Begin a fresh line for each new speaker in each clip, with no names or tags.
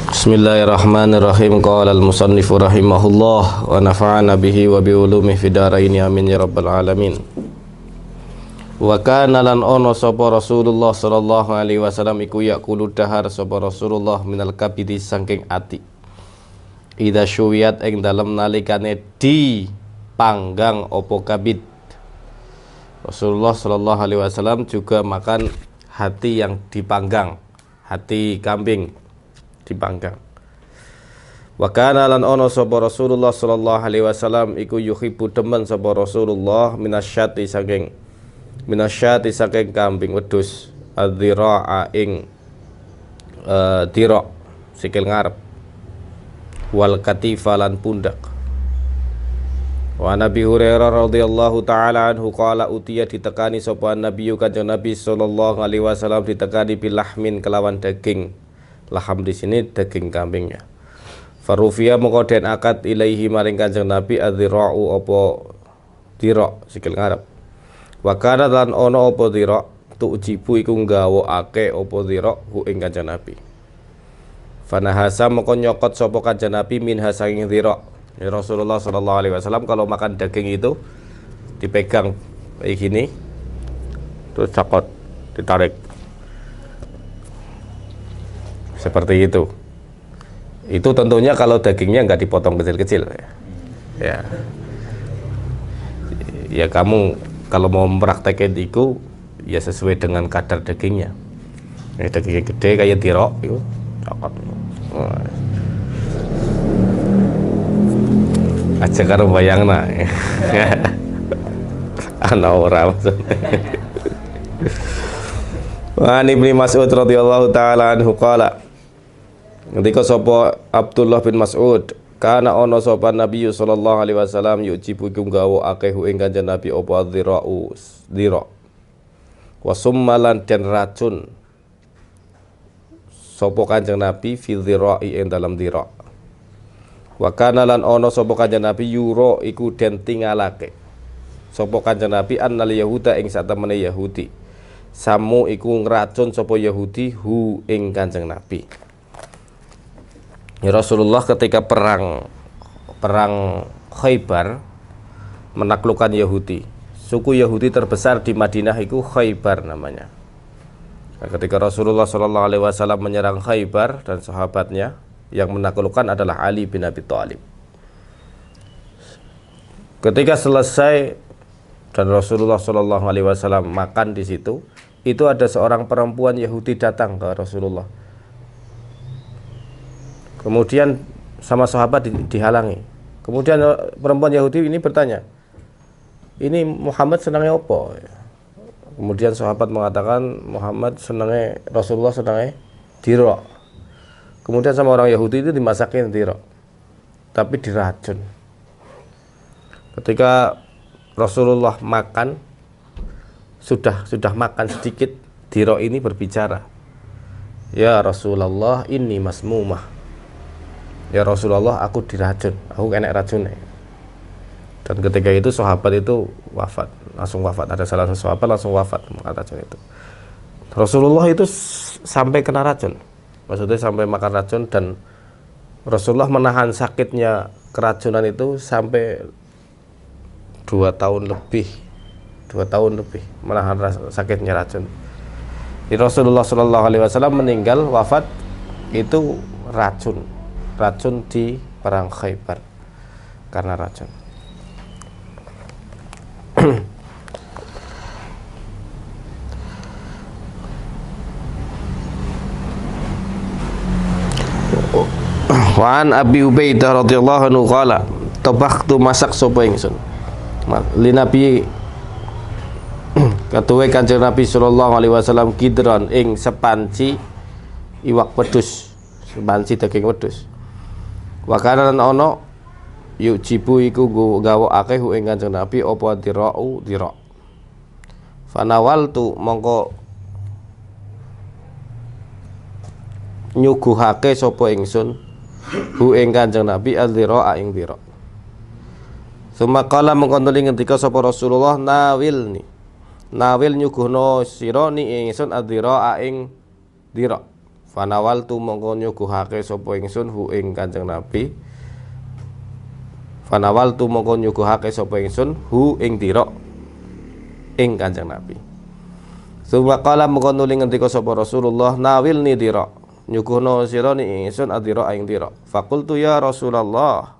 Bismillahirrahmanirrahim. Qala al-musannifu rahimahullah wa nafa'ana bihi wa bi ulumihi fid dharain amin ya rabbal alamin. Wa kana lan ono sapa Rasulullah sallallahu alaihi wasallam iku yaqulu dahar sapa Rasulullah minal kabidi saking ati. Idza syuwiyat ing dalem nalikane dipanggang apa kabid. Rasulullah sallallahu alaihi wasallam juga makan hati yang dipanggang, hati kambing dipanggang. Wa kana lan ono sapa Rasulullah sallallahu alaihi wasallam iku yuhibbu demen sapa Rasulullah minasyati saking kambing wedhus adzira'a ing dira sikil ngarep wal katifa lan pundak. Wa Nabi Hurairah radhiyallahu taala anhu qala utiya ditekani sapa Nabi kanjeng Nabi sallallahu alaihi wasallam ditekani bilahmin kelawan daging. Laham di sini daging kambingnya. Farufia mongko den akad ilaihi maring kanjeng Nabi adzira'u apa dira sikil ngarep. Wa kana lan ono apa dira tujibu iku nggawokake apa dira ku ing kanjeng Nabi. Fanahasa mongko nyokot sapa kanjeng Nabi minha saking dira. Ya Rasulullah sallallahu alaihi wasallam kalau makan daging itu dipegang kayak gini terus cokot, ditarik. Seperti itu. Itu tentunya kalau dagingnya nggak dipotong kecil-kecil ya. Ya kamu kalau mau mempraktekkan itu ya sesuai dengan kadar dagingnya. Ini dagingnya gede kayak tirok itu cokot. Aja karo bayangna. Ana ora maksudnya. Wa Ibnu Mas'ud radhiyallahu taala anhu qala ketika sapa Abdullah bin Mas'ud kana ono sapa Nabi sallallahu alaihi wasallam yujibu iku gawokake ing kanjeng Nabi apa dzira'u dzira wa summalan den racun sapa kanjeng Nabi fi dzira'i ing dalam dzira wa kana lan ono sapa kanjeng Nabi yuro iku den tingalake sapa kanjeng Nabi annal yahuda ing satemene Yahudi samu iku ngracun sapa Yahudi hu ing kanjeng Nabi. Ya Rasulullah ketika perang Khaybar menaklukkan Yahudi. Suku Yahudi terbesar di Madinah itu Khaybar namanya. Nah, ketika Rasulullah sallallahu alaihi wasallam menyerang Khaybar dan sahabatnya yang menaklukkan adalah Ali bin Abi Thalib. Ketika selesai dan Rasulullah sallallahu alaihi wasallam makan di situ, itu ada seorang perempuan Yahudi datang ke Rasulullah. Kemudian sama sahabat dihalangi. Kemudian perempuan Yahudi ini bertanya, ini Muhammad senangnya apa? Kemudian sahabat mengatakan Muhammad senangnya, Rasulullah senangnya dira. Kemudian sama orang Yahudi itu dimasakin dira, tapi diracun. Ketika Rasulullah makan, sudah makan sedikit, dira ini berbicara, ya Rasulullah ini masmumah. Ya Rasulullah aku diracun, aku kena racun. Dan ketika itu sahabat itu langsung wafat. Ada salah satu sahabat langsung wafat makan racun itu. Rasulullah itu sampai kena racun, maksudnya sampai makan racun, dan Rasulullah menahan sakitnya keracunan itu sampai 2 tahun lebih menahan sakitnya racun. Di Rasulullah Shallallahu Alaihi Wasallam meninggal wafat itu racun di perang Khaybar karena racun. Wan Abi Ubaidah radhiyallahu anhu qala tabakhtu masak sapa ingsun li Nabi katuwe kanjeng Nabi sallallahu alaihi wasallam kidron ing sepanci iwak wedhus, sepanci daging wedhus. Wa kana lan ono yujibu iku gawokake ing kanjeng Nabi apa dira'u dira. Fanawaltu mongko nyuguhake sapa ingsun hu ing kanjeng Nabi al-dhira'a ing dira. Summa qala mongko nuli ngendika sapa Rasulullah nawil nyuguhno sira ni ingsun ad-dhira'a ing dira. Fanawaltu mongko nyuguhake sapa ingsun hu ing Kanjeng Nabi. Fanawaltu mongko nyuguhake sapa ingsun hu ing dira ing Kanjeng Nabi. Summa qala mongko nuli ngendika sapa Rasulullah, nawilni dira, nyuguhno sira ni ingsun adira ing dira. Faqultu ya Rasulullah,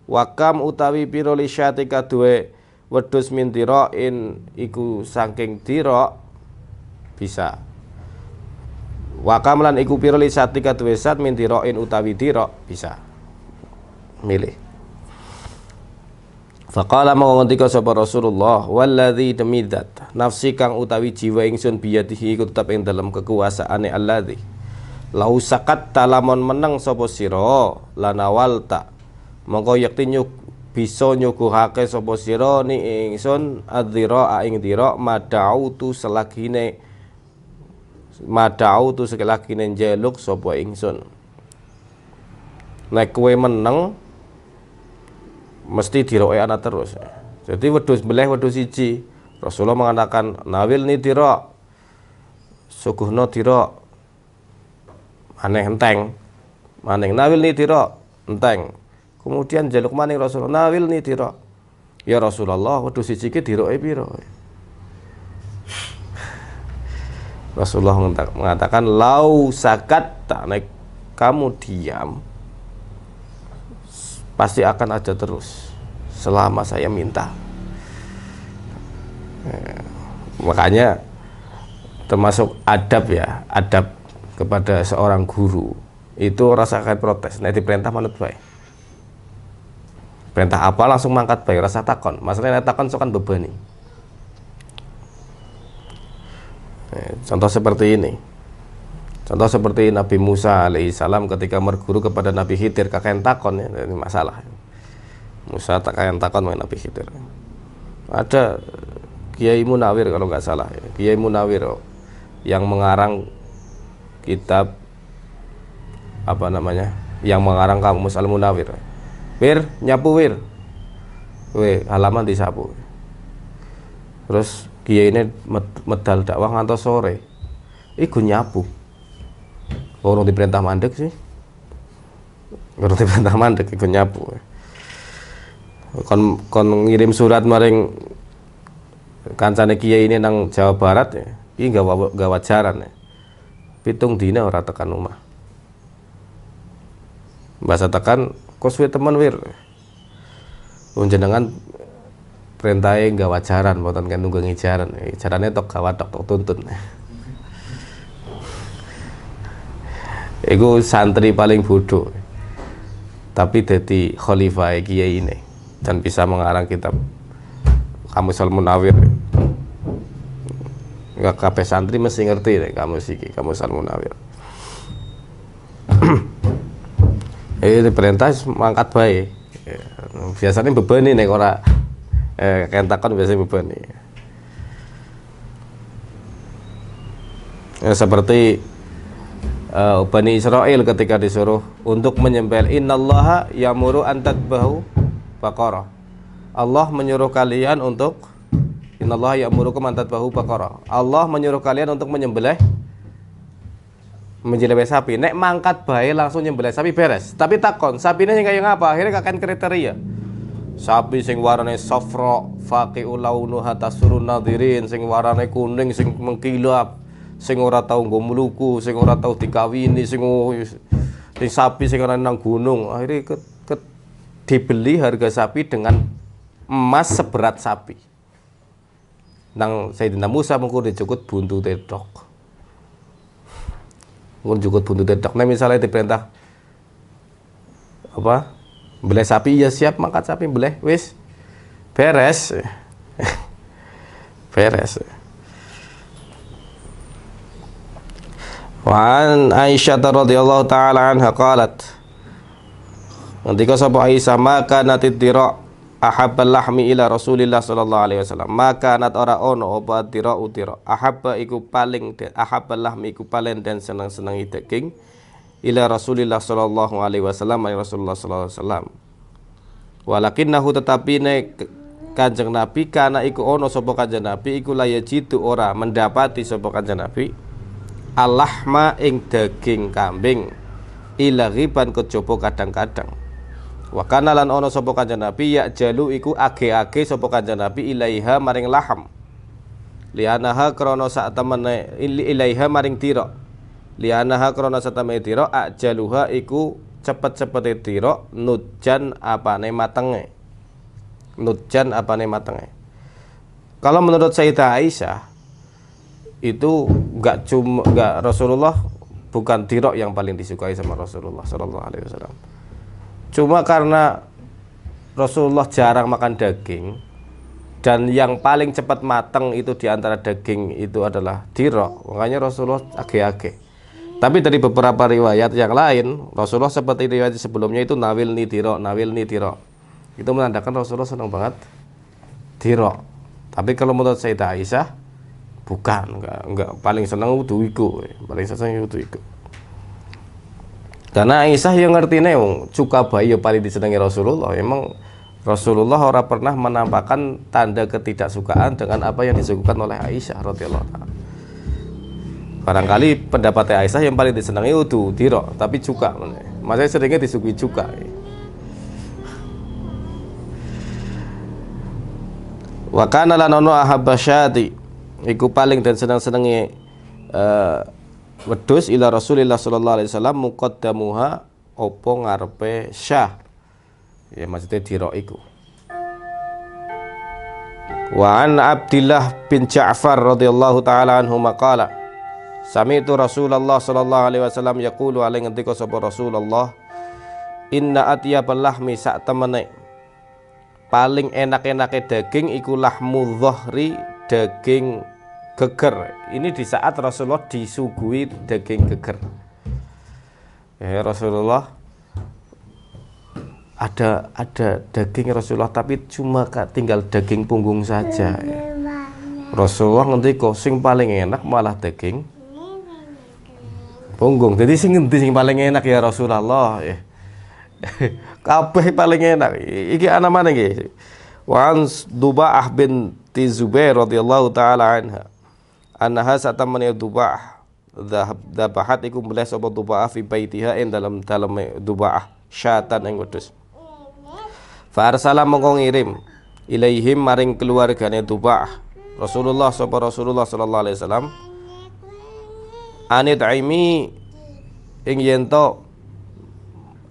wa kam utawi pira li syatika duwe wedhus min dirain iku saking dira bisa. Wa kam lan iku pira li syatika duwe sat min dirain utawi dira bisa. Milih. Faqala mongko ngendika sapa Rasulullah, walladzi demidat nafsi kang utawi jiwa ingsun biyadihi iku tetep ing dalem kekuasaane alladzi lau sakat talamon meneng sapa sira lanawalta mongko yakti bisa nyuguhake sapa sira ni ingsun adzira ing dira madautu selagine njaluk sapa ingsun. Nek kowe meneng mesti diroke ana terus. Jadi wedhus siji. Rasulullah mengatakan nawil ni dira. Suguhna dira. Maneh enteng. Maning nawil ni dira enteng. Kemudian jaluk maning Rasulullah nawil ni dira. Ya Rasulullah, wedhus siji ki diroke pira? Rasulullah mengatakan lau sakat nek kamu diam pasti akan ada terus selama saya minta. Makanya termasuk adab ya, adab kepada seorang guru itu rasakan protes. Nek diperintah manut bae. Perintah apa langsung mangkat bae, rasa takon. Masalahnya takon sokan bebani. Contoh seperti ini. Contoh seperti Nabi Musa alaihissalam ketika berguru kepada Nabi Khidir, kakek takon ya, ini masalah. Musa kakek takon dengan Nabi Khidir. Ada Kiai Munawir kalau nggak salah, ya. Kiai Munawir yang mengarang kitab apa namanya? Yang mengarang Kamus Al-Munawir. Wir, nyapu wir. Halaman disapu. Terus Kiai ini medal dakwah ngantos sore. Iku nyapu. Orang diperintah mandek sih. Orang diperintah mandek ikut nyapu. Kon ngirim surat maring kancane kiai ini nang Jawa Barat ya. Iki gak wajaran ya. 7 dina ora tekan omah. Bahasa tekan koswe temen wir. Jenengan perintahe gak wajaran mboten kan nunggu ngijaran. Jarane tok gawat tok tuntun. Iku santri paling bodoh, tapi jadi khalifah kiai ini dan bisa mengarang kitab Kamus Al-Munawir. Enggak kabeh santri mesti ngerti nek kamus iki, Kamus Al-Munawir. Ini perintah mangkat bae. Biasanya bebani nek ora kentakon biasanya bebani. Seperti Bani Israel ketika disuruh untuk menyembelih, innallaha ya'muru an tadbahu baqarah. Allah menyuruh kalian untuk innallaha ya'murukum an tadbahu baqarah. Allah menyuruh kalian untuk menyembelih sapi. Nek mangkat bae langsung nyembelih sapi beres. Tapi takon, sapine sing kaya ngapa? Akhirnya kakan kriteria. Sapi sing warnane safra faqi'ul launuha tasurun nadhirin, sing warnane kuning sing mengkilap, sing ora tau nggo mluku, sing ora tau dikawini, sing sapi sing ora nang gunung. Akhirnya dibeli harga sapi dengan emas seberat sapi. Nang Sayyidina Musa mengko dicukut buntu tok. Mengko jukut buntu tok. Nah misalnya diperintah apa? Beleh sapi ya siap, mangkat sapi beleh wis beres. Beres. Wa an Aisyah radhiyallahu taala anha qalat, ketika sapa Aisyah maka natid dira ahabbal lahmi ila Rasulillah sallallahu alaihi wasallam, maka nat ora ono apa dira utira ahabba iku paling ahabbal lahmi iku paling dan seneng-senengi daging ila Rasulillah sallallahu alaihi wasallam, ya Rasulullah sallallahu alaihi wasallam. Walakinnahu tetapi ne Kanjeng Nabi kana iku ono sapa Kanjeng Nabi iku layajitu ora mendapati sapa Kanjeng Nabi alahma ing daging kambing ila ghiban kejaba kadang-kadang. Wa kana lan ana sapa Kanjeng Nabi ya jalu iku age-age sapa Kanjeng Nabi ilaiha maring laham. Lianaha krana sak temene ilaiha maring tira. Lianaha krana sak temene tira ajaluha iku cepet-cepete tira nujan apane matenge. Nujan apane matenge. Kalau menurut Sayyidah Aisyah itu enggak Rasulullah bukan tira yang paling disukai sama Rasulullah sallallahu alaihi wasallam. Cuma karena Rasulullah jarang makan daging dan yang paling cepat matang itu diantara daging itu adalah dirok, makanya Rasulullah age-age. Tapi dari beberapa riwayat yang lain, Rasulullah seperti riwayat sebelumnya itu nawil ni dirok. Itu menandakan Rasulullah senang banget dirok. Tapi kalau menurut Sayyidah Aisyah bukan, enggak paling senang udu iku, paling senang udu iku. Karena Aisyah yang ngerti nih, cuka bayi yang paling disenangi Rasulullah. Emang Rasulullah ora pernah menampakkan tanda ketidaksukaan dengan apa yang disuguhkan oleh Aisyah radhiyallahu anha. Barangkali pendapat Aisyah yang paling disenangi itu dirok, tapi cuka. Maksudnya seringnya disuguhi cuka. Wa kana lanono ahabbasyati iku paling dan senang-senangi wedhus ila Rasulillah sallallahu alaihi wasallam muqaddamuha opo ngarepe syah. Ya maksudnya dirok iku. Wa an Abdillah bin Ja'far radhiyallahu taala anhu maqala sami'tu Rasulullah sallallahu alaihi wasallam yaqulu alaihi ngendika sapa Rasulullah inna atyabal lahmi sak temene paling enak-enake daging iku lahmu dhahri daging geger. Ini di saat Rasulullah disuguhi daging geger. Ya Rasulullah ada daging Rasulullah tapi cuma tinggal daging punggung saja. Ya. Rasulullah ngendika sing paling enak malah daging punggung. Jadi sing ngendi sing paling enak ya Rasulullah? Ya. Kabeh paling enak. Iki ana mana iki? Wa an Dubaah binti Zubair radhiyallahu taala anha. Annaha satamani Dubaah dhabahat iku mbelah sapa Dubaah fi baitiha ing dalam Dubaah syatan ing wedhus. Fa arsala mongko ngirim ilaihim maring keluargane Dubaah Rasulullah sallallahu alaihi wasallam anit aimi ing yento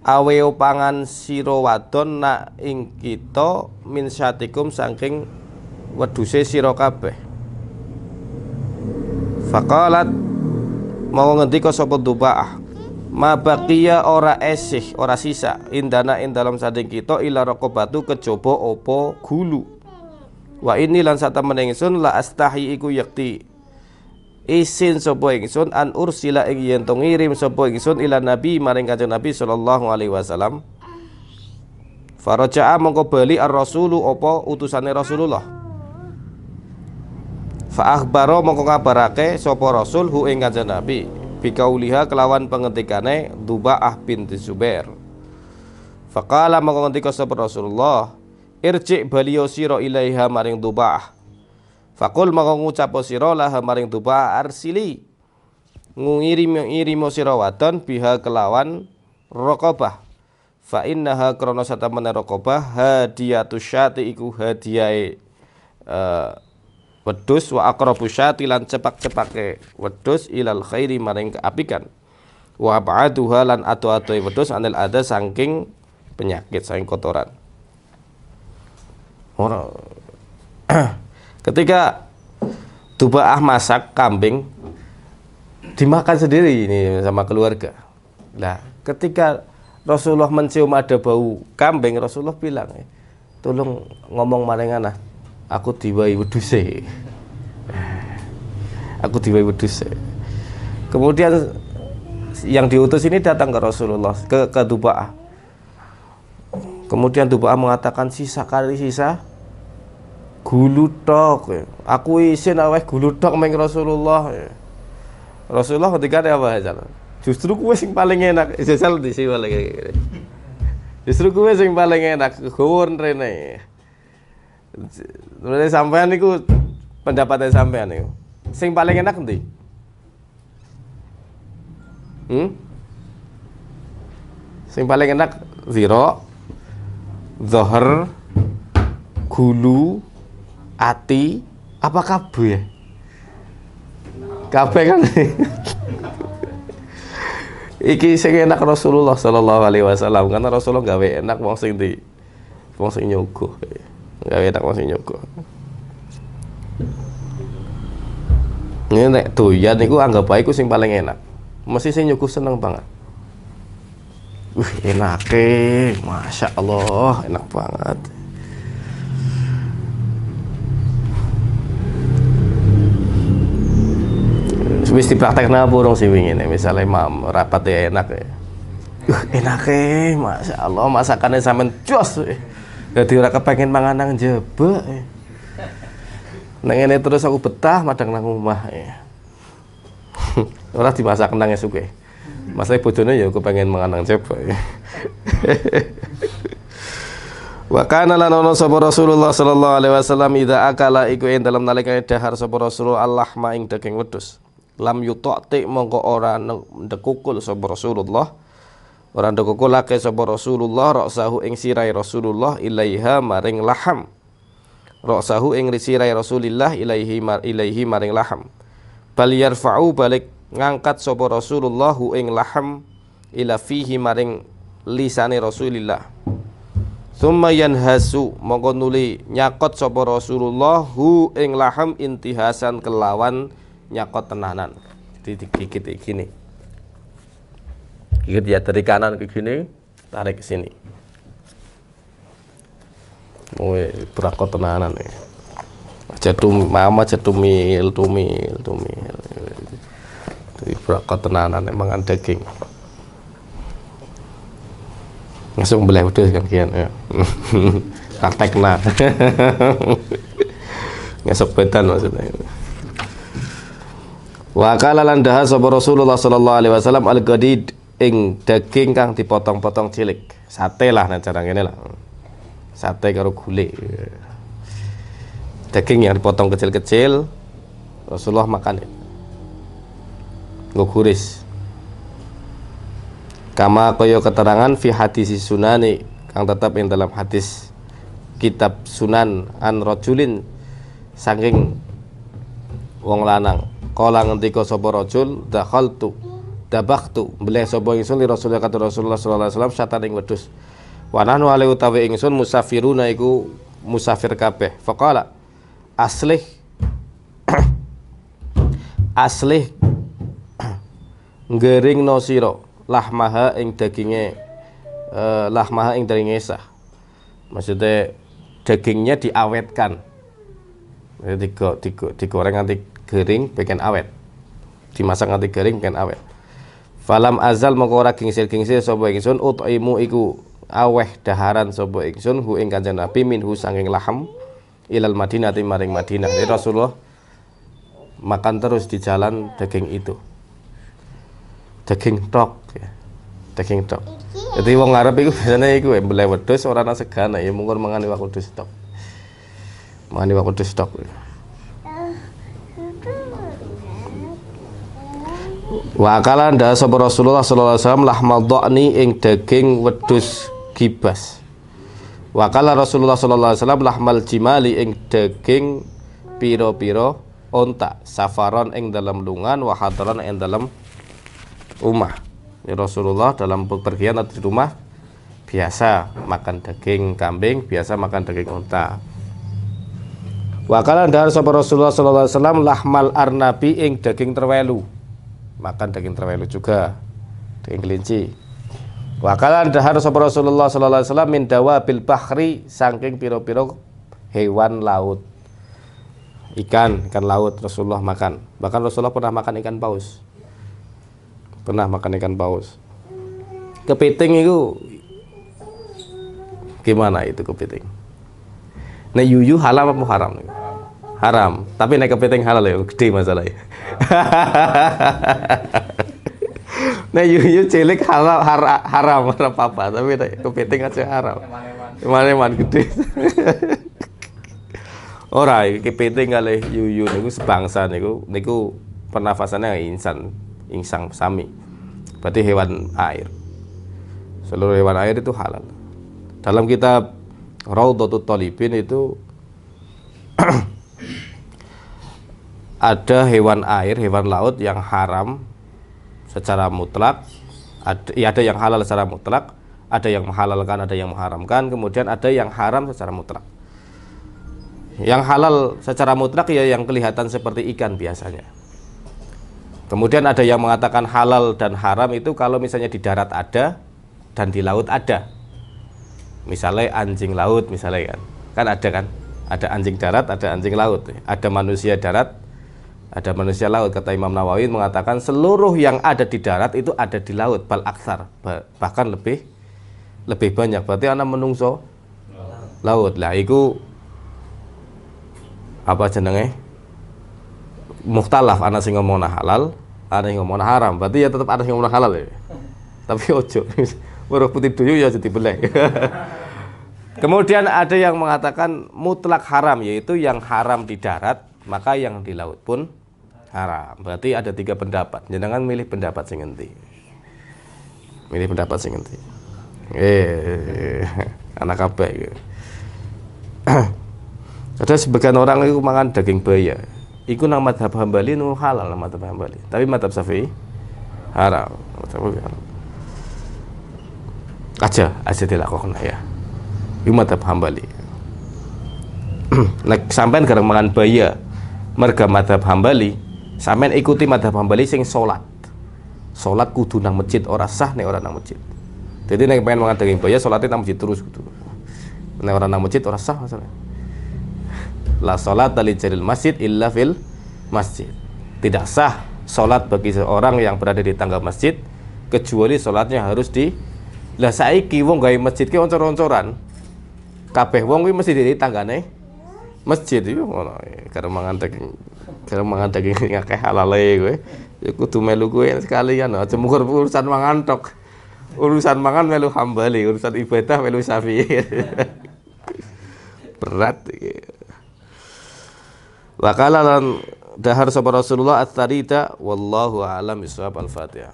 aweo pangan sira wadon nak ing kita min syatikum saking wedhuse sira kabeh. Faqalat mau ngendika sapa Dubaah ma baqiya ora esih ora sisa indana ing dalam sading kita ila raqabatu kejaba apa gulu wa ini lan satemene ingsun la astahi iku yakti isin sapa ingsun an ursila ing yen to ngirim sapa ingsun ila nabi maring kanjeng Nabi sallallahu alaihi wasallam faraja'a mongko bali ar-rasulu apa utusane Rasulullah fa akhbaro mongko ngabarake sapa rasul hu ing kanjeng Nabi bikauliha kelawan pengetikane Dubaah binti Zubair. Faqala mongko ngendika sapa Rasulullah irji baliyo sira ilaiha maring Dubaah. Faqul mongko ngucap sira laha maring Dubaah arsili ngirim sira wadon biha kelawan raqabah. Fa innaha krana satamene raqabah hadiyatus syati iku hadiyahe wedhus wa aqrabu syati lan cepak-cepake wedhus ilal khairi maring keapikan wa ba'duha lan atu-atu wedhus anil ada saking penyakit saking kotoran. Ketika Dubaah masak kambing dimakan sendiri ini sama keluarga. Nah, ketika Rasulullah mencium ada bau kambing, Rasulullah bilang, "Tolong ngomong maring ana, aku diwai wedhuse." Aku diwai wedhuse. Kemudian yang diutus ini datang ke Rasulullah ke Dubaah. Kemudian Dubaah mengatakan sisa gulutok. Aku isin aweh gulutok meng Rasulullah. Rasulullah ketika apa jalan? Justru kue sing paling enak. Jajal di sini lagi. Justru kue sing paling enak. Gawon rene. Menurut sampean niku pendapatnya sampean niku. Sing paling enak nanti Sing paling enak zira, dhahar, gulu, ati, apa kabeh? Kabeh kan. Iki sing enak Rasulullah sallallahu alaihi wasallam, karena Rasulullah gawe enak wong sing nyuguh. Gawe enak wong sing nyuguh. Ini nek doyan niku anggap bae iku sing paling enak. Mesti sing nyuguh seneng banget. Enake, Masya Allah, enak banget. Wis dipraktekna apa urung sih wingi nek misale rapat ya enak ya. Enake, Masya Allah, masakannya sampean jos. Dadi ora kepengin mangan nang jebak. Nang ngene terus aku betah madang nang omah ya. Ora dimasak nang esuk. Masake bojone ya kepengin mangan nang jebak. Wa kana lan ana sapa Rasulullah sallallahu alaihi wasallam idza akala iku ing dalem nalikane dahar sapa Rasul Allah ma ing daging wedhus. Lam yutakti mongko ora ndekukul sapa Rasulullah. Ora ndekukulake sapa Rasulullah ra'sahu ing sirai Rasulullah ilaiha maring laham. Ra'sahu ing sirai Rasulillah ilaihi maring laham. Bal yarfa'u balik ngangkat sapa Rasulullah hu ing laham ila fihi maring lisane Rasulillah. Tsumma yanhasu mongko nuli nyakot sapa Rasulullah hu ing laham intihasan kelawan nyakot tenanan. Dikit gini. Gigit ya dari kanan ke gini, tarik ke sini. Berakot tenanan ya. Tumil. Jadi berakot tenanan emang kan daging. Langsung belah wedhus kan kian ya. Praktekna. Ngesok bedan maksudnya. Wa kala lan dahar sapa Rasulullah sallallahu alaihi wasallam al-qadid ing daging kang dipotong-potong cilik. Sate lah nek cara ngene lah. Sate karo gulai. Daging yang dipotong kecil-kecil Rasulullah makan. Nggo guris. Kama kaya keterangan fi hadis sunani kang tetap ing dalam hadis kitab Sunan an rajulin saking wong lanang. Kala ngendika sapa rajul dakhaltu dabaktu beleh sapa ingsun li Rasulullah kata Rasulullah sallallahu alaihi wasallam syatan ing wedhus. Wa nahnu alai utawi ingsun musafiruna iku musafir kabeh. Faqala aslih aslih ngeringno sira lahmaha ing daginge lahmaha ing daginge sah. Maksudnya dagingnya diawetkan. Digoreng nanti gering pengen awet. Dimasak nanti gering pengen awet. Falam azal mongko ora gingsil-gingsil sapa ingsun utaimu iku aweh daharan sapa ingsun hu ing Kanjeng Nabi minhu sanging laham ilal Madinah maring Madinah. Jadi Rasulullah makan terus di jalan daging itu. Daging tok ya. Daging tok. Jadi wong Arab iku biasane iku mbeleh wedhus ora ana segana ya mungkur mangane wak wedhus tok. Mangane wak wedhus tok. Wa kala ndak sapa Rasulullah sallallahu alaihi wasallam lahmal dhani ing daging wedhus gibas. Wa kala Rasulullah sallallahu alaihi wasallam lahmal jimali ing daging pira-pira onta safaron ing dalam lungan wa hadaran ing dalam rumah. Ya Rasulullah dalam bepergian atau di rumah biasa makan daging kambing, biasa makan daging onta. Wa kala ndak sapa Rasulullah sallallahu alaihi wasallam lahmal arnabi ing daging terwelu. Makan daging terwelu juga, daging kelinci. Wa kala dahar sapa Rasulullah sallallahu alaihi wasallam min dawabil bahri saking pira-pira hewan laut. Ikan laut Rasulullah makan. Bahkan Rasulullah pernah makan ikan paus. Kepiting itu gimana itu kepiting? Nah yuyu halal apa haram? Haram, tapi naik kepiting halal ya, gede masalahnya. Nah yuyu cilik halal haram apa, tapi kepiting aja haram. Eman gede. Ora kepiting kalih yuyu niku sebangsa niku pernafasannya insang sami. berarti hewan air. Seluruh hewan air itu halal. Dalam kitab Raudhatut Thalibin itu ada hewan air, hewan laut yang haram secara mutlak, ada yang halal secara mutlak, ada yang menghalalkan, ada yang mengharamkan, kemudian ada yang haram secara mutlak. Yang halal secara mutlak ya yang kelihatan seperti ikan biasanya. Kemudian ada yang mengatakan halal dan haram itu kalau misalnya di darat ada dan di laut ada. Misalnya anjing laut misalnya kan ada anjing darat, ada anjing laut, ada manusia darat, ada manusia laut. Kata Imam Nawawi mengatakan seluruh yang ada di darat itu ada di laut, bal aksar, bahkan lebih banyak. Berarti anak menungso laut lah iku apa jenenge mukhtalaf, ana sing ngomong halal, ana sing ngomong haram. Berarti ya tetap ada sing ngomong halal ya. Tapi ojo weruh putih duyu ya jadi beleh. Kemudian ada yang mengatakan mutlak haram, yaitu yang haram di darat maka yang di laut pun haram. Berarti ada 3 pendapat. Jangan milih pendapat sing endi. Milih pendapat sing endi. Anak kabeh. Ada sebagian orang itu makan daging buaya. Iku nang mazhab Hambali nu halal nang mazhab Hambali. Tapi mazhab Syafi'i haram. Aja dilakukan ya. Iku mazhab Hambali. Nek sampean gareng mangan buaya merga mazhab Hambali, sampean ikuti mazhab Hambali sing salat. Salat kudu nang masjid, ora sah nek ora nang masjid. Jadi nek pengen mangan daging buaya salatnya nang masjid terus kudu. Nek ora nang masjid ora sah masalah. La sholata li jaril masjid illa fil masjid. Tidak sah sholat bagi seorang yang berada di tangga masjid kecuali sholatnya harus di. Lah saiki wong gawe masjid ki oncor-oncoran. Kabeh wong kuwi mesti di tanggane masjid yo ngono. Karena mangan daging ngakeh halale kowe. Ya kudu melu kowe sekalian aja mukur urusan mangan tok. Urusan mangan melu Hambali, urusan ibadah melu Syafi'i. Berat iki. Wakala lan dahar sapa Rasulullah at-tarida wallahu a'lam bishawab. Al-Fatihah.